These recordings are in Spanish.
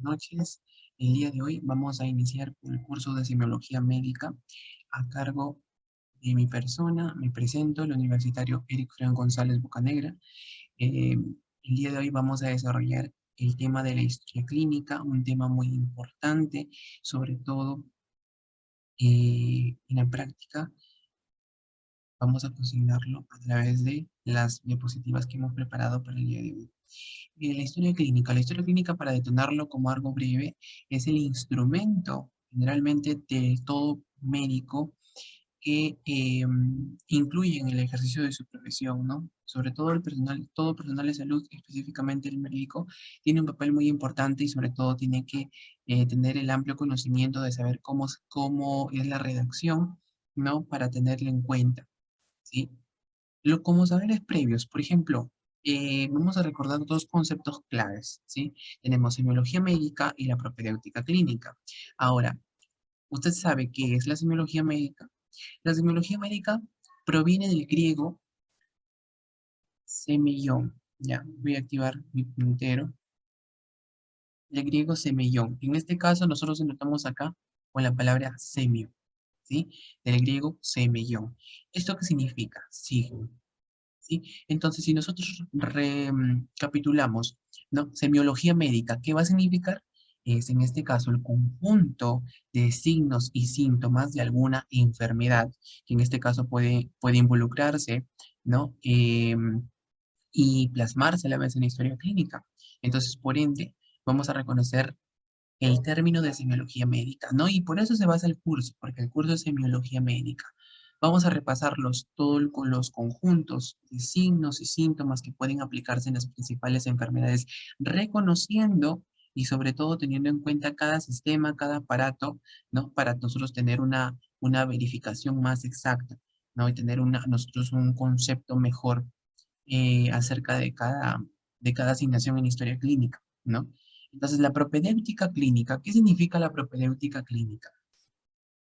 noches. El día de hoy vamos a iniciar con el curso de Semiología Médica a cargo de mi persona. Me presento, el universitario Eric Fran González Bocanegra. El día de hoy vamos a desarrollar el tema de la historia clínica, un tema muy importante, sobre todo en la práctica. Vamos a cocinarlo a través de las diapositivas que hemos preparado para el día de hoy. La historia clínica. La historia clínica, para detonarlo como algo breve, es el instrumento generalmente de todo médico que incluye en el ejercicio de su profesión, ¿no? Sobre todo el personal, todo personal de salud, específicamente el médico, tiene un papel muy importante y sobre todo tiene que tener el amplio conocimiento de saber cómo es la redacción, ¿no? Para tenerlo en cuenta, ¿sí? Como saberes previos, por ejemplo, vamos a recordar dos conceptos claves, ¿sí? Tenemos semiología médica y la propedéutica clínica. Ahora, ¿usted sabe qué es la semiología médica? La semiología médica proviene del griego semillón. Ya, voy a activar mi puntero. Del griego semillón. En este caso, nosotros notamos acá con la palabra semio, ¿sí? Del griego semillón. ¿Esto qué significa? Signo. ¿Sí? Entonces, si nosotros recapitulamos, ¿no? Semiología médica, ¿qué va a significar? Es en este caso el conjunto de signos y síntomas de alguna enfermedad, que en este caso puede involucrarse, ¿no? Y plasmarse a la vez en la historia clínica. Entonces, por ende, vamos a reconocer el término de semiología médica, ¿no? Y por eso se basa el curso, porque el curso es semiología médica. Vamos a repasarlos todo con los conjuntos de signos y síntomas que pueden aplicarse en las principales enfermedades, reconociendo y sobre todo teniendo en cuenta cada sistema, cada aparato, ¿no? Para nosotros tener una verificación más exacta, ¿no? Y tener nosotros un concepto mejor acerca de cada asignación en historia clínica, ¿no? Entonces, la propedéutica clínica, ¿qué significa la propedéutica clínica?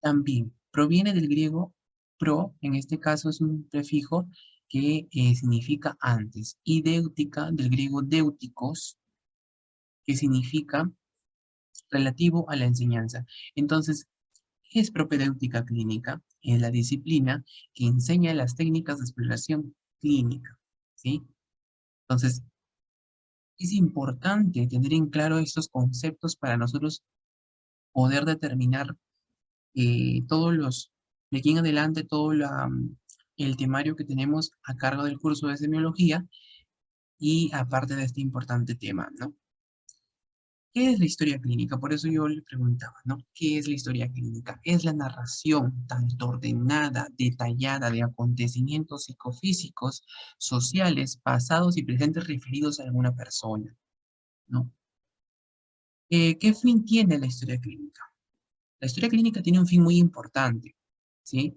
También proviene del griego pro, en este caso es un prefijo que significa antes, y déutica del griego déuticos, que significa relativo a la enseñanza. Entonces, ¿qué es propedéutica clínica? Es la disciplina que enseña las técnicas de exploración clínica, ¿sí? Entonces, es importante tener en claro estos conceptos para nosotros poder determinar de aquí en adelante, el temario que tenemos a cargo del curso de semiología y aparte de este importante tema, ¿no? ¿Qué es la historia clínica? Por eso yo le preguntaba, ¿no? ¿Qué es la historia clínica? Es la narración tanto ordenada, detallada de acontecimientos psicofísicos, sociales, pasados y presentes referidos a alguna persona, ¿no? ¿Qué fin tiene la historia clínica? La historia clínica tiene un fin muy importante, ¿sí?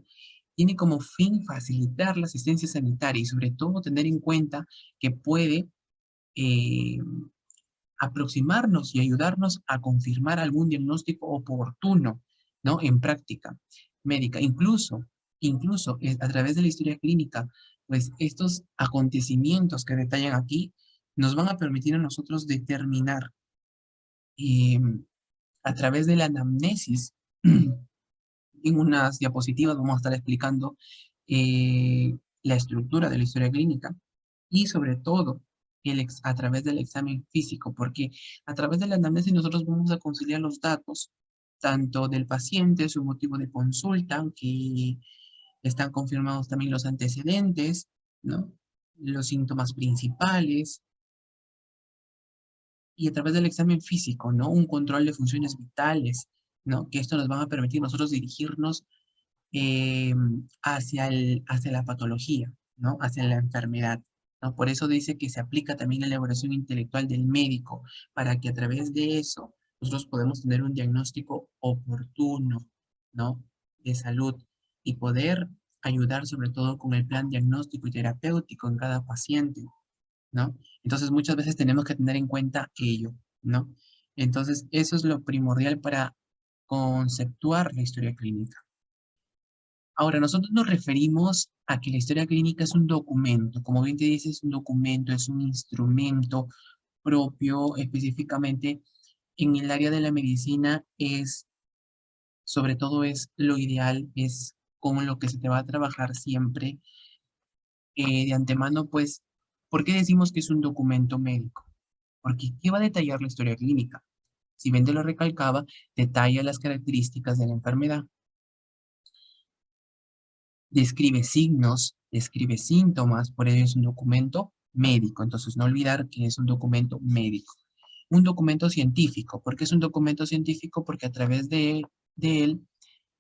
Tiene como fin facilitar la asistencia sanitaria y sobre todo tener en cuenta que puede eh, aproximarnos y ayudarnos a confirmar algún diagnóstico oportuno, ¿no? En práctica médica. Incluso a través de la historia clínica, pues estos acontecimientos que detallan aquí nos van a permitir a nosotros determinar eh, a través de la anamnesis. En unas diapositivas vamos a estar explicando la estructura de la historia clínica y sobre todo a través del examen físico, porque a través de la anamnesis nosotros vamos a conciliar los datos tanto del paciente, su motivo de consulta, que están confirmados también los antecedentes, ¿no? Los síntomas principales, y a través del examen físico, ¿no? Un control de funciones vitales, ¿no? Que esto nos va a permitir nosotros dirigirnos eh, hacia la patología, ¿no? Hacia la enfermedad, ¿no? Por eso dice que se aplica también la elaboración intelectual del médico, para que a través de eso nosotros podemos tener un diagnóstico oportuno, ¿no? De salud y poder ayudar sobre todo con el plan diagnóstico y terapéutico en cada paciente, ¿no? Entonces muchas veces tenemos que tener en cuenta ello, ¿no? Entonces eso es lo primordial para conceptuar la historia clínica. Ahora, nosotros nos referimos a que la historia clínica es un documento, como bien te dice, es un documento, es un instrumento propio específicamente en el área de la medicina sobre todo es lo ideal, es con lo que se te va a trabajar siempre de antemano, pues, ¿por qué decimos que es un documento médico? Porque ¿qué va a detallar la historia clínica? Si bien te lo recalcaba, detalla las características de la enfermedad, describe signos, describe síntomas, por ello es un documento médico. Entonces, no olvidar que es un documento médico. Un documento científico. ¿Por qué es un documento científico? Porque a través de él,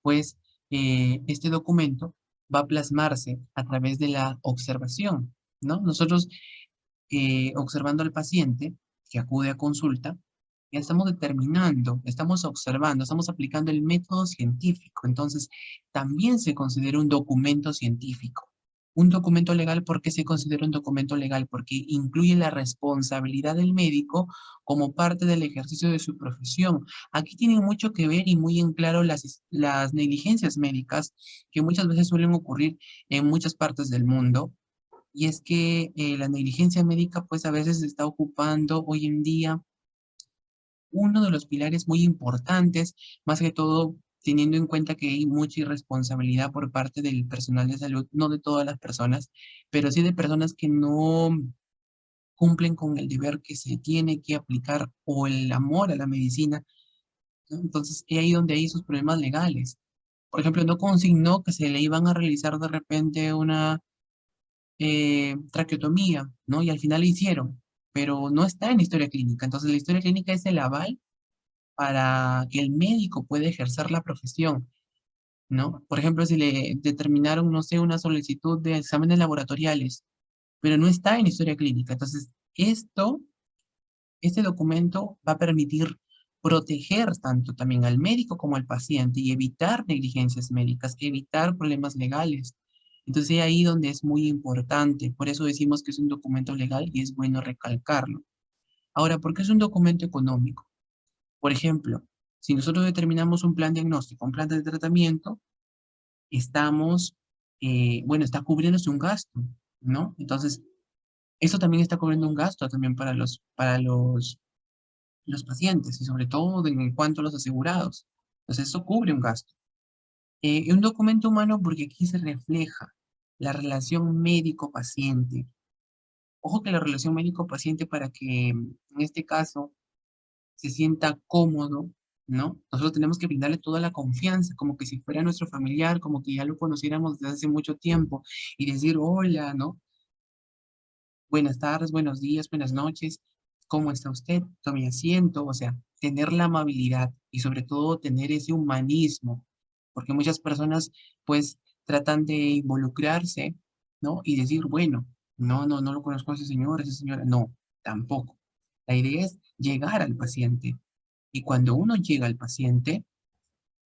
pues, este documento va a plasmarse a través de la observación, ¿no? Nosotros, observando al paciente que acude a consulta, ya estamos determinando, estamos observando, estamos aplicando el método científico. Entonces, también se considera un documento científico. Un documento legal, ¿por qué se considera un documento legal? Porque incluye la responsabilidad del médico como parte del ejercicio de su profesión. Aquí tienen mucho que ver y muy en claro las negligencias médicas que muchas veces suelen ocurrir en muchas partes del mundo. Y es que la negligencia médica, pues a veces se está ocupando hoy en día uno de los pilares muy importantes, más que todo teniendo en cuenta que hay mucha irresponsabilidad por parte del personal de salud, no de todas las personas, pero sí de personas que no cumplen con el deber que se tiene que aplicar o el amor a la medicina, ¿no? Entonces, es ahí donde hay sus problemas legales. Por ejemplo, no consignó que se le iban a realizar de repente una traqueotomía, ¿no? Y al final le hicieron, pero no está en la historia clínica. Entonces, la historia clínica es el aval para que el médico pueda ejercer la profesión, ¿no? Por ejemplo, si le determinaron, no sé, una solicitud de exámenes laboratoriales, pero no está en historia clínica. Entonces, este documento va a permitir proteger tanto también al médico como al paciente y evitar negligencias médicas, evitar problemas legales. Entonces, ahí donde es muy importante. Por eso decimos que es un documento legal y es bueno recalcarlo. Ahora, ¿por qué es un documento económico? Por ejemplo, si nosotros determinamos un plan diagnóstico, un plan de tratamiento, estamos, bueno, está cubriéndose un gasto, ¿no? Entonces, eso también está cubriendo un gasto también para los pacientes y sobre todo en cuanto a los asegurados. Entonces, eso cubre un gasto. Y un documento humano porque aquí se refleja la relación médico-paciente. Ojo que la relación médico-paciente para que en este caso se sienta cómodo, ¿no? Nosotros tenemos que brindarle toda la confianza, como que si fuera nuestro familiar, como que ya lo conociéramos desde hace mucho tiempo, y decir, hola, ¿no? Buenas tardes, buenos días, buenas noches, ¿cómo está usted? Tome asiento, o sea, tener la amabilidad y sobre todo tener ese humanismo, porque muchas personas, pues, tratan de involucrarse, ¿no? Y decir, bueno, no lo conozco a ese señor, esa señora, no, tampoco. La idea es llegar al paciente, y cuando uno llega al paciente,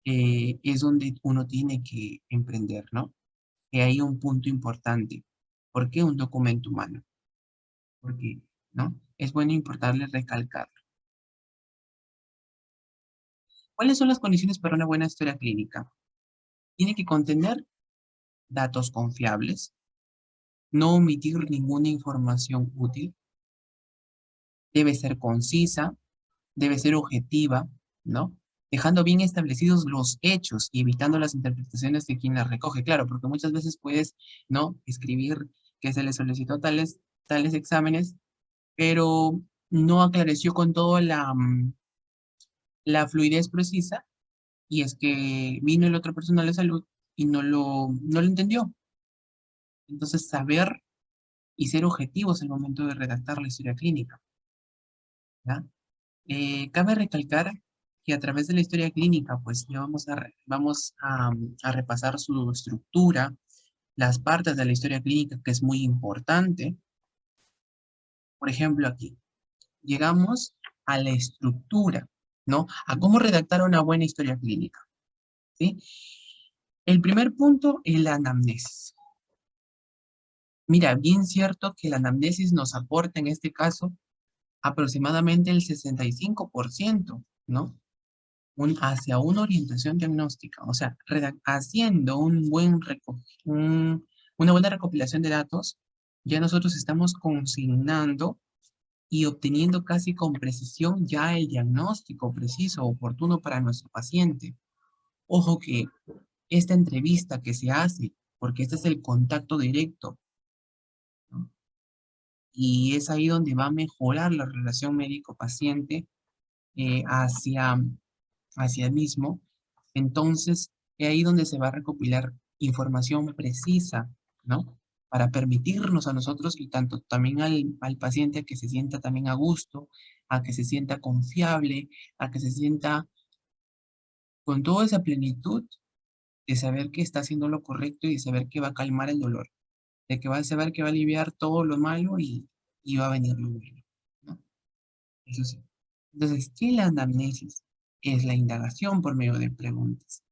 es donde uno tiene que emprender, ¿no? Que hay un punto importante. ¿Por qué un documento humano? Porque, ¿no? Es bueno importarle recalcar. ¿Cuáles son las condiciones para una buena historia clínica? Tiene que contener datos confiables, no omitir ninguna información útil, debe ser concisa, debe ser objetiva, ¿no? Dejando bien establecidos los hechos y evitando las interpretaciones de quien las recoge, claro, porque muchas veces puedes, ¿no? Escribir que se le solicitó tales exámenes, pero no aclareció con toda la fluidez precisa, y es que vino el otro personal de salud y no lo entendió. Entonces, saber y ser objetivos al momento de redactar la historia clínica, ¿ya? Cabe recalcar que a través de la historia clínica, pues ya vamos a repasar su estructura, las partes de la historia clínica, que es muy importante. Por ejemplo, aquí llegamos a la estructura, ¿no? A cómo redactar una buena historia clínica, ¿sí? El primer punto es la anamnesis. Mira, bien cierto que la anamnesis nos aporta en este caso aproximadamente el 65%, ¿no? Hacia una orientación diagnóstica, o sea, haciendo una buena recopilación de datos, ya nosotros estamos consignando y obteniendo casi con precisión ya el diagnóstico preciso, oportuno para nuestro paciente. Ojo que esta entrevista que se hace, porque este es el contacto directo, ¿no? Y es ahí donde va a mejorar la relación médico-paciente hacia el mismo. Entonces, es ahí donde se va a recopilar información precisa, ¿no? Para permitirnos a nosotros y tanto también al paciente a que se sienta también a gusto, a que se sienta confiable, a que se sienta con toda esa plenitud de saber que está haciendo lo correcto y de saber que va a calmar el dolor, de que va a saber que va a aliviar todo lo malo y va a venir lo bueno, ¿no? Eso sí. Entonces, ¿qué es la anamnesis? Es la indagación por medio de preguntas.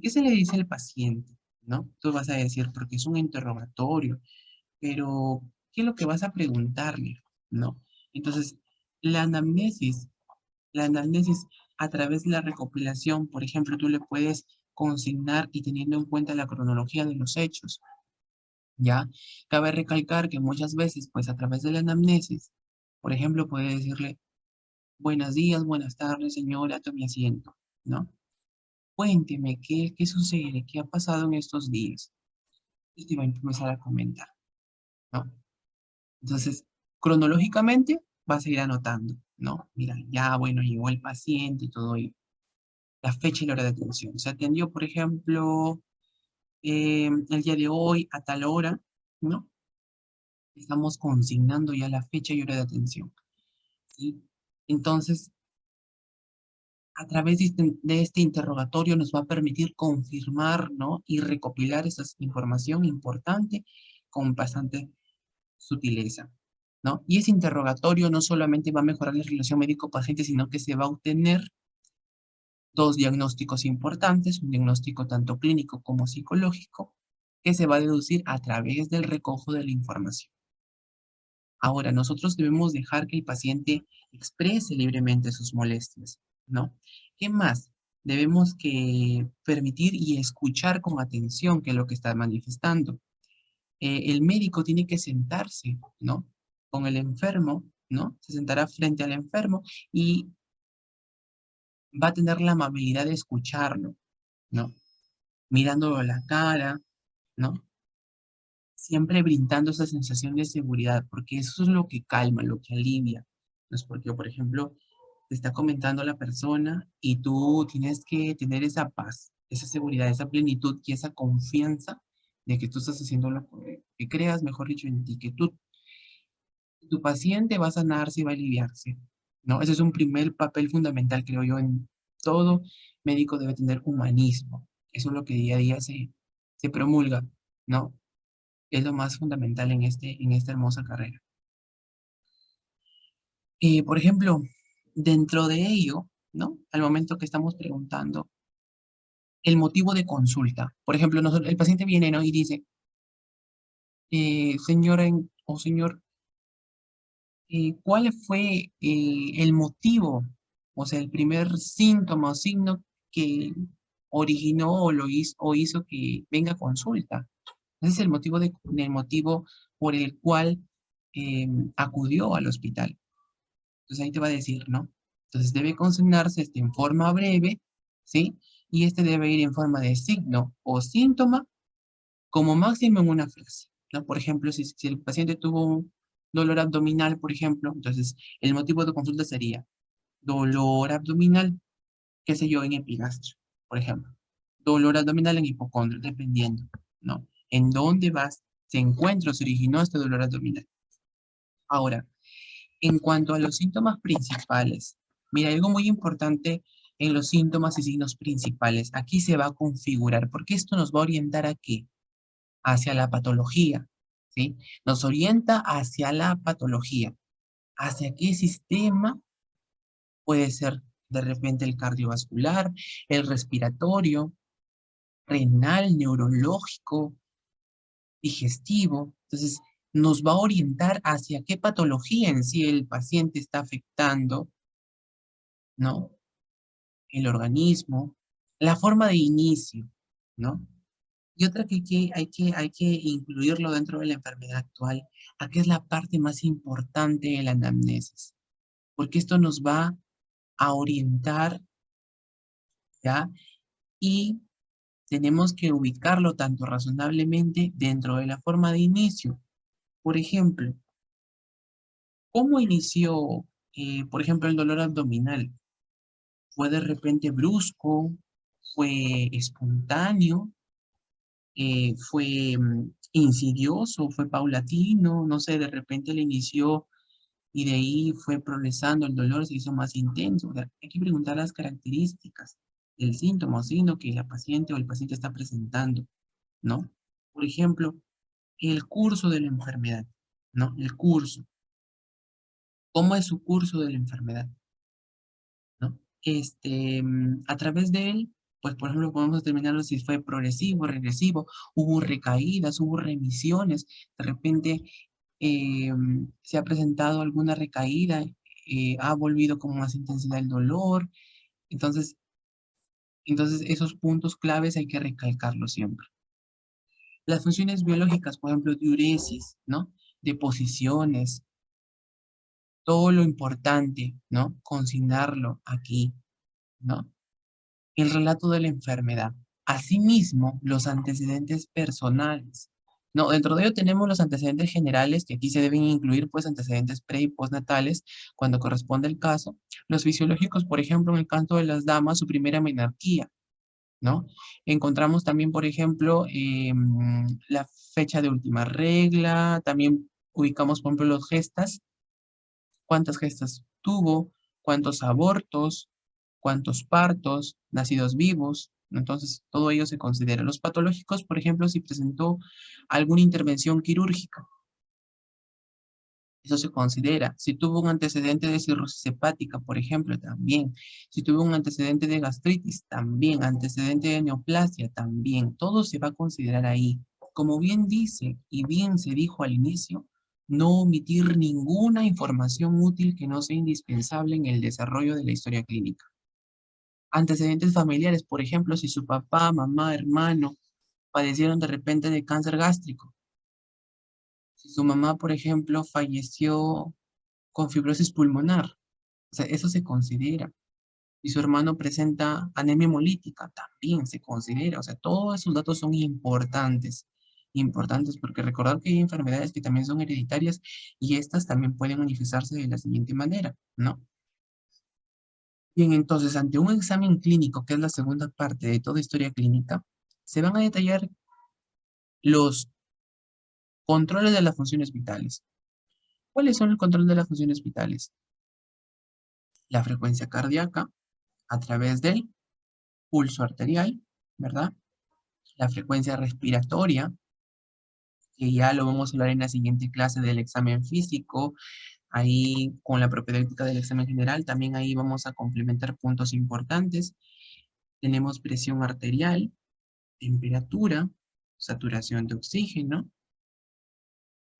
¿Qué se le dice al paciente? ¿No? Tú vas a decir, porque es un interrogatorio, pero ¿qué es lo que vas a preguntarle? ¿No? Entonces, la anamnesis, la anamnesis a través de la recopilación, por ejemplo, tú le puedes consignar y teniendo en cuenta la cronología de los hechos, ¿ya? Cabe recalcar que muchas veces, pues a través de la anamnesis, por ejemplo, puede decirle, buenos días, buenas tardes, señora, tome asiento, ¿no? Cuénteme, ¿qué sucede? ¿Qué ha pasado en estos días? Y te va a empezar a comentar, ¿no? Entonces, cronológicamente vas a ir anotando, ¿no? Mira, ya, bueno, llegó el paciente y todo, y la fecha y la hora de atención. Se atendió, por ejemplo, el día de hoy a tal hora, ¿no? Estamos consignando ya la fecha y hora de atención, ¿sí? Entonces, a través de este interrogatorio nos va a permitir confirmar, ¿no? Y recopilar esa información importante con bastante sutileza, ¿no? Y ese interrogatorio no solamente va a mejorar la relación médico-paciente, sino que se va a obtener dos diagnósticos importantes, un diagnóstico tanto clínico como psicológico, que se va a deducir a través del recojo de la información. Ahora, nosotros debemos dejar que el paciente exprese libremente sus molestias, ¿no? ¿Qué más? Debemos que permitir y escuchar con atención qué es lo que está manifestando. El médico tiene que sentarse, ¿no? Con el enfermo, ¿no? Se sentará frente al enfermo y va a tener la amabilidad de escucharlo, ¿no? Mirándolo a la cara, ¿no? Siempre brindando esa sensación de seguridad, porque eso es lo que calma, lo que alivia. No es porque, por ejemplo, te está comentando la persona y tú tienes que tener esa paz, esa seguridad, esa plenitud y esa confianza de que tú estás haciendo lo correcto, que creas, mejor dicho, en ti, que tu paciente va a sanarse y va a aliviarse, ¿no? Ese es un primer papel fundamental, creo yo, en todo médico debe tener humanismo. Eso es lo que día a día se promulga, ¿no? Es lo más fundamental en esta hermosa carrera. Por ejemplo, dentro de ello, ¿no? Al momento que estamos preguntando el motivo de consulta. Por ejemplo, el paciente viene, ¿no? Y dice, señora o señor, ¿cuál fue el motivo, o sea, el primer síntoma o signo que originó o hizo que venga a consulta? Ese es el motivo por el cual acudió al hospital. Entonces ahí te va a decir, ¿no? Entonces debe consignarse en forma breve, ¿sí? Y este debe ir en forma de signo o síntoma, como máximo en una frase, ¿no? Por ejemplo, si el paciente tuvo un dolor abdominal, por ejemplo, entonces el motivo de consulta sería dolor abdominal, qué sé yo, en epigastrio, por ejemplo. Dolor abdominal en hipocondrio, dependiendo, ¿no? En dónde se encuentra o se originó este dolor abdominal. Ahora, en cuanto a los síntomas principales, mira, algo muy importante en los síntomas y signos principales, aquí se va a configurar, porque esto nos va a orientar a qué, hacia la patología, ¿sí? Nos orienta hacia la patología, hacia qué sistema puede ser de repente el cardiovascular, el respiratorio, renal, neurológico, digestivo. Entonces, nos va a orientar hacia qué patología en sí el paciente está afectando, ¿no? El organismo, la forma de inicio, ¿no? Y otra que hay que incluirlo dentro de la enfermedad actual, aquí es la parte más importante de la anamnesis, porque esto nos va a orientar, ¿ya? Y tenemos que ubicarlo tanto razonablemente dentro de la forma de inicio. Por ejemplo, ¿cómo inició, por ejemplo, el dolor abdominal? ¿Fue de repente brusco? ¿Fue espontáneo? ¿Fue insidioso? ¿Fue paulatino? No sé, de repente le inició y de ahí fue progresando el dolor, se hizo más intenso. O sea, hay que preguntar las características del síntoma o signo que la paciente o el paciente está presentando, ¿no? Por ejemplo, el curso de la enfermedad, ¿no? El curso. ¿Cómo es su curso de la enfermedad? ¿No? A través de él, pues por ejemplo, podemos determinarlo si fue progresivo, regresivo, hubo recaídas, hubo remisiones, de repente se ha presentado alguna recaída, ha volvido con más intensidad el dolor, entonces, entonces esos puntos claves hay que recalcarlos siempre. Las funciones biológicas, por ejemplo, diuresis, ¿no? Deposiciones, todo lo importante, ¿no? Consignarlo aquí, ¿no? El relato de la enfermedad. Asimismo, los antecedentes personales. No, dentro de ello tenemos los antecedentes generales, que aquí se deben incluir pues antecedentes pre y postnatales cuando corresponde el caso. Los fisiológicos, por ejemplo, en el caso de las damas, su primera menarquía, ¿no? Encontramos también, por ejemplo, la fecha de última regla, también ubicamos, por ejemplo, los gestas, cuántas gestas tuvo, cuántos abortos, cuántos partos, nacidos vivos. Entonces, todo ello se considera. Los patológicos, por ejemplo, si presentó alguna intervención quirúrgica, eso se considera. Si tuvo un antecedente de cirrosis hepática, por ejemplo, también. Si tuvo un antecedente de gastritis, también. Antecedente de neoplasia, también. Todo se va a considerar ahí. Como bien dice y bien se dijo al inicio, no omitir ninguna información útil que no sea indispensable en el desarrollo de la historia clínica. Antecedentes familiares, por ejemplo, si su papá, mamá, hermano padecieron de repente de cáncer gástrico. Si su mamá, por ejemplo, falleció con fibrosis pulmonar, o sea, eso se considera. Si su hermano presenta anemia hemolítica, también se considera. O sea, todos esos datos son importantes. Importantes porque recordar que hay enfermedades que también son hereditarias y estas también pueden manifestarse de la siguiente manera, ¿no? Bien, entonces, ante un examen clínico, que es la segunda parte de toda historia clínica, se van a detallar los controles de las funciones vitales. ¿Cuáles son el control de las funciones vitales? La frecuencia cardíaca a través del pulso arterial, ¿verdad? La frecuencia respiratoria, que ya lo vamos a hablar en la siguiente clase del examen físico, ahí con la propedéutica del examen general, también ahí vamos a complementar puntos importantes. Tenemos presión arterial, temperatura, saturación de oxígeno,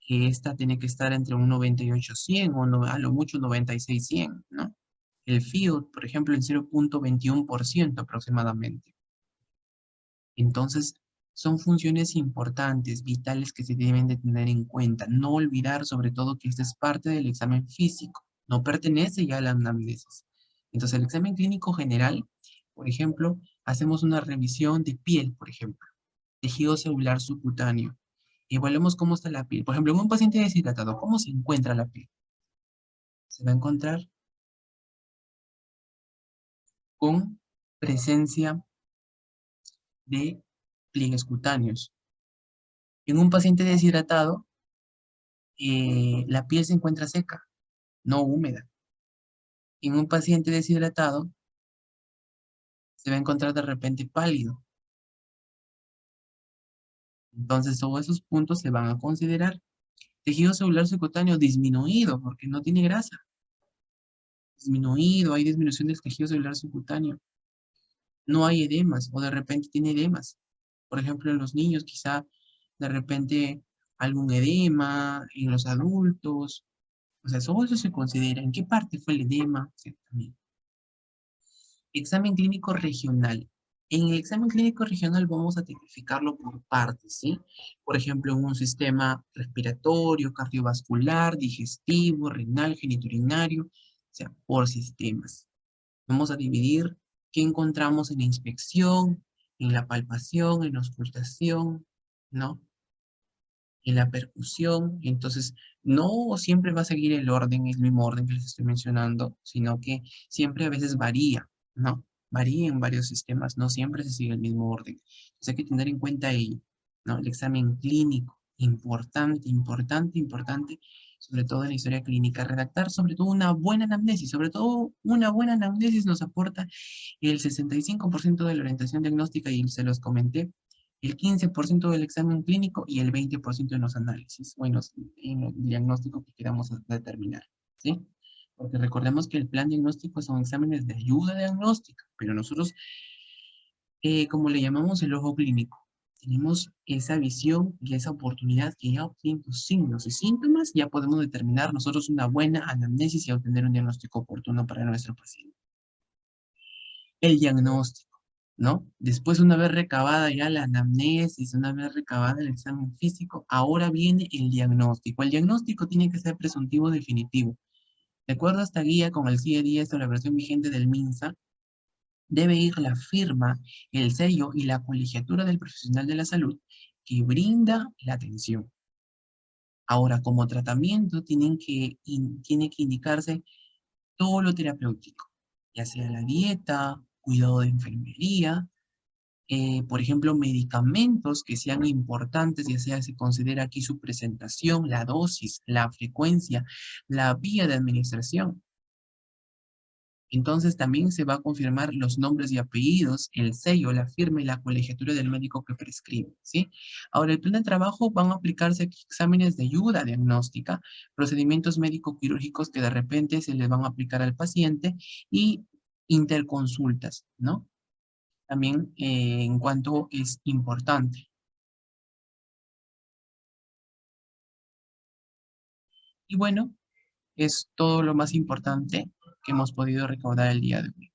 que esta tiene que estar entre un 98-100 o a lo mucho 96-100, ¿no? El FIO, por ejemplo, en 0,21% aproximadamente. Entonces, son funciones importantes, vitales que se deben de tener en cuenta. No olvidar sobre todo que esta es parte del examen físico, no pertenece ya a la anamnesis. Entonces, el examen clínico general, por ejemplo, hacemos una revisión de piel, por ejemplo, tejido celular subcutáneo. Evaluemos cómo está la piel. Por ejemplo, en un paciente deshidratado, ¿cómo se encuentra la piel? Se va a encontrar con presencia de pliegues cutáneos. En un paciente deshidratado, la piel se encuentra seca, no húmeda. En un paciente deshidratado, se va a encontrar de repente pálido. Entonces, todos esos puntos se van a considerar. Tejido celular subcutáneo disminuido, porque no tiene grasa. Disminuido, hay disminución del tejido celular subcutáneo. No hay edemas, o de repente tiene edemas. Por ejemplo, en los niños, quizá de repente algún edema, en los adultos. O sea, todo eso se considera. ¿En qué parte fue el edema? Sí, también. Examen clínico regional. En el examen clínico regional vamos a tipificarlo por partes, ¿sí? Por ejemplo, en un sistema respiratorio, cardiovascular, digestivo, renal, genitourinario, o sea, por sistemas. Vamos a dividir qué encontramos en la inspección, en la palpación, en la auscultación, ¿no? En la percusión. Entonces, no siempre va a seguir el orden, el mismo orden que les estoy mencionando, sino que siempre a veces varía, ¿no? Varía en varios sistemas, no siempre se sigue el mismo orden. Entonces hay que tener en cuenta ello, ¿no? El examen clínico, importante, importante, importante, sobre todo en la historia clínica. Redactar sobre todo una buena anamnesis, sobre todo una buena anamnesis nos aporta el 65% de la orientación diagnóstica, y se los comenté, el 15% del examen clínico y el 20% en los análisis, bueno, en el diagnóstico que queramos determinar, ¿sí? Porque recordemos que el plan diagnóstico son exámenes de ayuda diagnóstica, pero nosotros, como le llamamos el ojo clínico, tenemos esa visión y esa oportunidad que ya obteniendo signos y síntomas, ya podemos determinar nosotros una buena anamnesis y obtener un diagnóstico oportuno para nuestro paciente. El diagnóstico, ¿no? Después, una vez recabada ya la anamnesis, una vez recabada el examen físico, ahora viene el diagnóstico. El diagnóstico tiene que ser presuntivo definitivo. De acuerdo a esta guía con el CIE-10 o la versión vigente del MINSA, debe ir la firma, el sello y la colegiatura del profesional de la salud que brinda la atención. Ahora, como tratamiento, tiene que indicarse todo lo terapéutico, ya sea la dieta, cuidado de enfermería, por ejemplo, medicamentos que sean importantes, ya sea se considera aquí su presentación, la dosis, la frecuencia, la vía de administración. Entonces también se va a confirmar los nombres y apellidos, el sello, la firma y la colegiatura del médico que prescribe, ¿sí? Ahora, el plan de trabajo van a aplicarse aquí exámenes de ayuda diagnóstica, procedimientos médico-quirúrgicos que de repente se les van a aplicar al paciente y interconsultas, ¿no? También en cuanto es importante. Y bueno, es todo lo más importante que hemos podido recaudar el día de hoy.